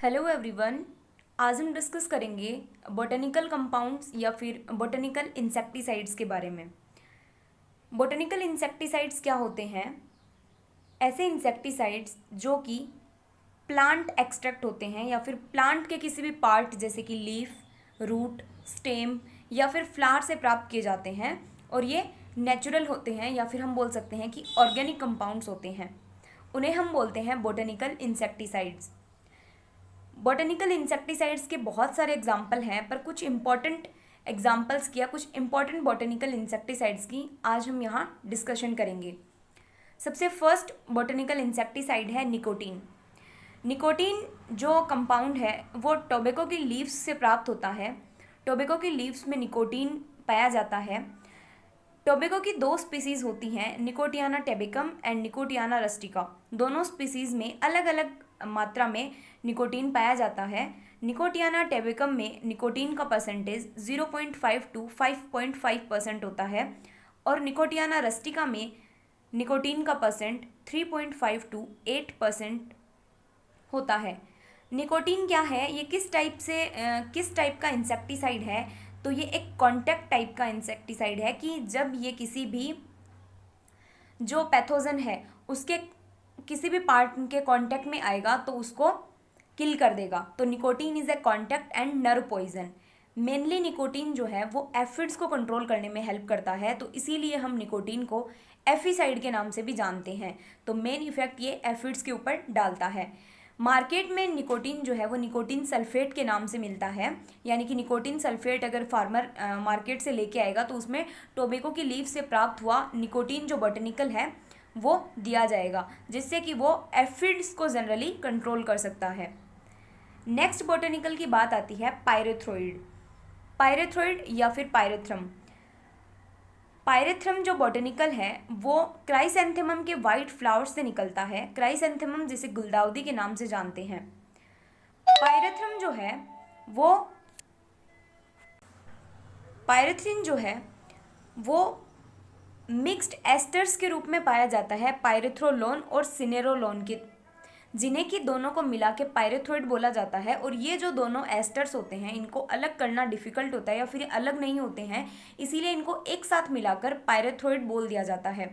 Hello everyone. आज हम discuss करेंगे बॉटनिकल कंपाउंड्स या फिर बॉटनिकल इंसेक्टिसाइड्स के बारे में। बॉटनिकल इंसेक्टिसाइड्स क्या होते हैं? ऐसे इंसेक्टिसाइड्स जो कि प्लांट एक्सट्रैक्ट होते हैं या फिर प्लांट के किसी भी पार्ट जैसे कि लीफ, रूट, स्टेम या फिर फ्लावर से प्राप्त किए जाते हैं और ये नेचुरल होते हैं या फिर हम बोल सकते हैं कि ऑर्गेनिक कंपाउंड्स होते हैं। उन्हें हम बोलते हैं बॉटनिकल इंसेक्टिसाइड्स। बॉटनिकल इंसेक्टिसाइड्स के बहुत सारे एग्जाम्पल हैं, पर कुछ इंपॉर्टेंट एग्जाम्पल्स की या कुछ इंपॉर्टेंट बॉटनिकल इंसेक्टिसाइड्स की आज हम यहाँ डिस्कशन करेंगे। सबसे फर्स्ट बॉटनिकल इंसेक्टिसाइड है निकोटीन। निकोटीन जो कंपाउंड है वो टोबैको की लीव्स से प्राप्त होता है। टोबैको की लीव्स में निकोटीन पाया जाता है। टोबैको की दो स्पीसीज़ होती हैं, निकोटियाना टेबिकम एंड निकोटियाना रस्टिका। दोनों स्पीसीज़ में अलग अलग मात्रा में निकोटीन पाया जाता है। निकोटियाना टेबिकम में निकोटीन का परसेंटेज 0.5 टू 5.5% होता है और निकोटियाना रस्टिका में निकोटीन का परसेंट 3.5 टू 8% होता है। निकोटीन क्या है, ये किस टाइप का इंसेक्टिसाइड है? तो ये एक कॉन्टैक्ट टाइप का इंसेक्टिसाइड है कि जब ये किसी भी जो पैथोजन है उसके किसी भी पार्ट के कांटेक्ट में आएगा तो उसको किल कर देगा। तो nicotine is a contact and nerve poison. Mainly nicotine जो है वो एफिड्स को कंट्रोल करने में हेल्प करता है, तो इसीलिए हम निकोटीन को एफिसाइड के नाम से भी जानते हैं। तो मेन इफेक्ट ये एफिड्स के ऊपर डालता है। मार्केट में निकोटीन जो है वो निकोटीन सल्फेट के नाम से मिलता है, यानी कि निकोटीन सल्फेट अगर फार्मर मार्केट से लेके आएगा तो उसमें टोबैको की लीफ से प्राप्त हुआ निकोटीन जो बॉटनिकल है वो दिया जाएगा, जिससे कि वो एफिड्स को जनरली कंट्रोल कर सकता है। नेक्स्ट बॉटनिकल की बात आती है पायरेथ्रोइड। पायरेथ्रोइड या फिर पायरेथ्रम। पायरेथ्रम जो बॉटनिकल है वो क्राइसैंथेमम के वाइट फ्लावर्स से निकलता है। क्राइसैंथेमम जिसे गुलदाउदी के नाम से जानते हैं। पायरेथ्रम जो है वो पायरेथ्रिन जो है वो मिक्स्ड एस्टर्स के रूप में पाया जाता है, पायरेथ्रोलोन और सिनेरोलोन के, जिन्हें कि दोनों को मिला के पायरेथ्रोइड बोला जाता है। और ये जो दोनों एस्टर्स होते हैं इनको अलग करना डिफिकल्ट होता है या फिर ये अलग नहीं होते हैं, इसीलिए इनको एक साथ मिलाकर पायरेथ्रोइड बोल दिया जाता है।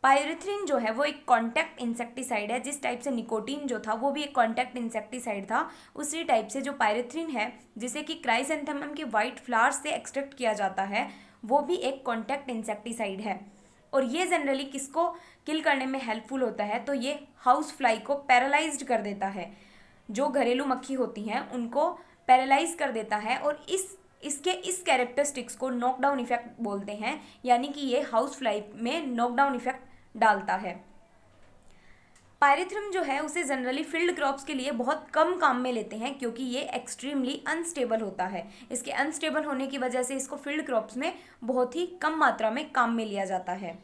पायरेथ्रिन जो है वो एक कॉन्टैक्ट इंसेक्टिसाइड है। जिस टाइप से निकोटीन जो था वो भी एक कॉन्टैक्ट इंसेक्टिसाइड था, उसी टाइप से जो पायरेथ्रिन है जिसे कि क्राइसैंथेमम के वाइट फ्लावर्स से एक्सट्रैक्ट किया जाता है वो भी एक कॉन्टैक्ट इंसेक्टिसाइड है। और ये जनरली किसको किल करने में हेल्पफुल होता है? तो ये हाउस फ्लाई को पैरालाइज्ड कर देता है। जो घरेलू मक्खी होती हैं उनको पैरालाइज कर देता है और इसके इस कैरेक्टरिस्टिक्स को नॉकडाउन इफेक्ट बोलते हैं, यानी कि ये हाउस फ्लाई में नॉकडाउन इफेक्ट डालता है। पायरेथ्रम जो है उसे जनरली फील्ड क्रॉप्स के लिए बहुत कम काम में लेते हैं क्योंकि ये एक्सट्रीमली अनस्टेबल होता है। इसके अनस्टेबल होने की वजह से इसको फील्ड क्रॉप्स में बहुत ही कम मात्रा में काम में लिया जाता है।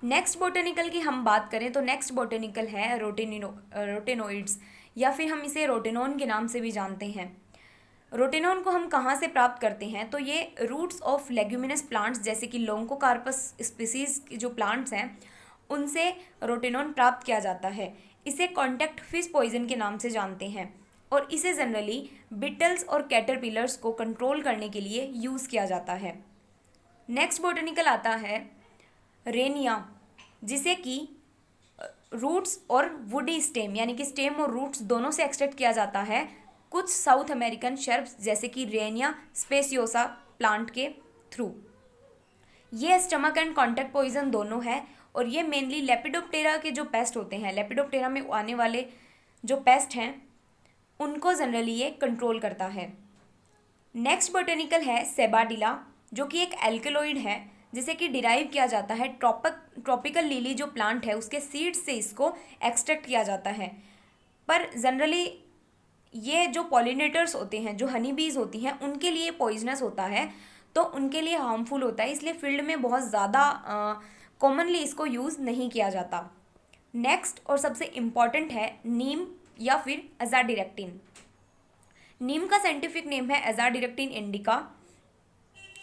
नेक्स्ट बॉटनिकल की हम बात करें तो नेक्स्ट बॉटनिकल है रोटेनोइड्स या फिर हम इसे रोटेनोन के नाम से भी जानते हैं। रोटेनोन को हम कहाँ से प्राप्त करते हैं? तो ये रूट्स ऑफ लेग्यूमिनस प्लांट्स जैसे कि लोंकोकार्पस स्पीसीज के जो प्लांट्स हैं उनसे रोटेनोन प्राप्त किया जाता है। इसे कॉन्टैक्ट फिश पॉइजन के नाम से जानते हैं और इसे जनरली बिटल्स और कैटरपिलर्स को कंट्रोल करने के लिए यूज़ किया जाता है। नेक्स्ट बॉटनिकल आता है रेनिया, जिसे कि रूट्स और वुडी स्टेम यानी कि स्टेम और रूट्स दोनों से एक्सट्रैक्ट किया जाता है कुछ साउथ अमेरिकन शर्ब्स जैसे कि रेनिया स्पेसियोसा प्लांट के थ्रू। ये स्टमक एंड कॉन्टैक्ट पॉइजन दोनों है और ये मेनली लेपिडोप्टेरा के जो पेस्ट होते हैं, लेपिडोप्टेरा में आने वाले जो पेस्ट हैं उनको जनरली ये कंट्रोल करता है। नेक्स्ट बॉटनिकल है सेबाडिला, जो कि एक एल्केलॉइड है जिसे कि डिराइव किया जाता है ट्रॉपिकल लिली जो प्लांट है उसके सीड्स से इसको एक्सट्रैक्ट किया जाता है। पर जनरली ये जो पॉलिनेटर्स होते हैं, जो हनी बीज होती हैं, उनके लिए पॉइजनस होता है, तो उनके लिए हार्मफुल होता है, इसलिए फील्ड में बहुत ज़्यादा कॉमनली इसको यूज़ नहीं किया जाता। नेक्स्ट और सबसे इम्पॉर्टेंट है नीम या फिर अजाडिरेक्टिन। नीम का साइंटिफिक नेम है अजाडिरेक्टिन इंडिका,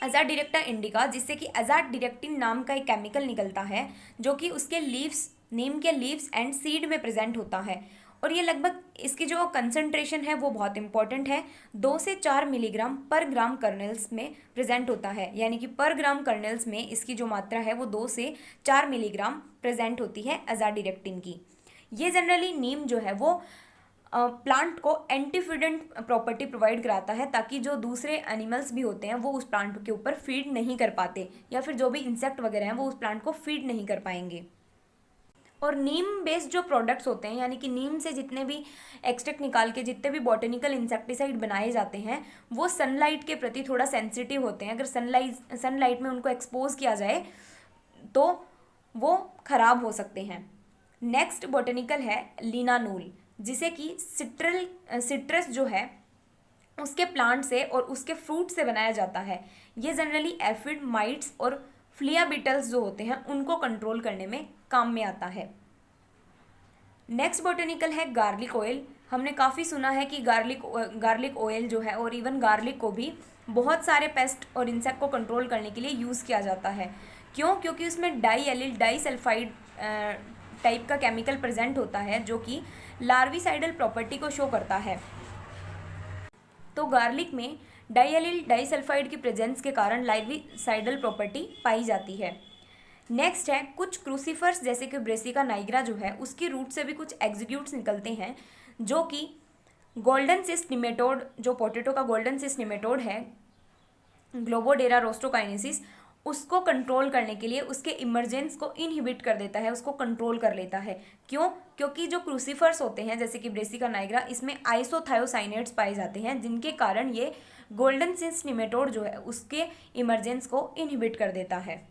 अजाडिरेक्टा इंडिका, जिससे कि अजाडिरेक्टिन नाम का एक केमिकल निकलता है जो कि उसके लीव्स, नीम के लीव्स एंड सीड में प्रेजेंट होता है और ये लगभग इसकी जो कंसंट्रेशन है वो बहुत इंपॉर्टेंट है, 2 से 4 मिलीग्राम पर ग्राम कर्नेल्स में प्रेजेंट होता है, यानी कि पर ग्राम कर्नेल्स में इसकी जो मात्रा है वो 2 से 4 मिलीग्राम प्रेजेंट होती है अजाडिरेक्टिन की। ये जनरली नीम जो है वो प्लांट को एंटीफिडेंट प्रॉपर्टी प्रोवाइड कराता है, ताकि जो दूसरे एनिमल्स भी होते हैं वो उस प्लांट के ऊपर फीड नहीं कर पाते, या फिर जो भी इंसेक्ट वगैरह हैं वो उस प्लांट को फीड नहीं कर पाएंगे। और नीम बेस्ड जो प्रोडक्ट्स होते हैं, यानी कि नीम से जितने भी एक्सट्रैक्ट निकाल के जितने भी बॉटनिकल इंसेक्टिसाइड बनाए जाते हैं वो सनलाइट के प्रति थोड़ा सेंसिटिव होते हैं। अगर सनलाइट में उनको एक्सपोज किया जाए तो वो खराब हो सकते हैं। नेक्स्ट बॉटनिकल है लिनानूल, जिसे कि सिट्रस जो है उसके प्लांट से और उसके फ्रूट से बनाया जाता है। ये जनरली एफिड, माइट्स और फ्लिया बीटल्स जो होते हैं उनको कंट्रोल करने में काम में आता है। नेक्स्ट बॉटनिकल है गार्लिक ऑयल। हमने काफ़ी सुना है कि गार्लिक ऑयल जो है और इवन गार्लिक को भी बहुत सारे पेस्ट और इंसेक्ट को कंट्रोल करने के लिए यूज़ किया जाता है। क्यों? क्योंकि उसमें डाईएलिल डाईसल्फाइड टाइप का केमिकल प्रेजेंट होता है जो कि लार्विसाइडल प्रॉपर्टी को शो करता है। तो गार्लिक में डाईएलिल डाईसल्फाइड की प्रेजेंस के कारण लार्विसाइडल प्रॉपर्टी पाई जाती है। नेक्स्ट है कुछ क्रूसीफर्स, जैसे कि ब्रेसिका नाइग्रा जो है उसकी रूट से भी कुछ एग्जीक्यूट्स निकलते हैं जो कि गोल्डन सिस्ट निमेटोड, जो पोटैटो का गोल्डन सिस्ट निमेटोड है ग्लोबोडेरा रोस्ट्रोकाइनेसिस, उसको कंट्रोल करने के लिए उसके इमर्जेंस को इनहिबिट कर देता है, उसको कंट्रोल कर लेता है। क्यों? क्योंकि जो क्रूसीफर्स होते हैं जैसे कि ब्रेसिका नाइग्रा, इसमें आइसोथायोसाइनेट्स पाए जाते हैं जिनके कारण ये गोल्डन सिस्ट निमेटोड जो है उसके इमर्जेंस को इनहिबिट कर देता है।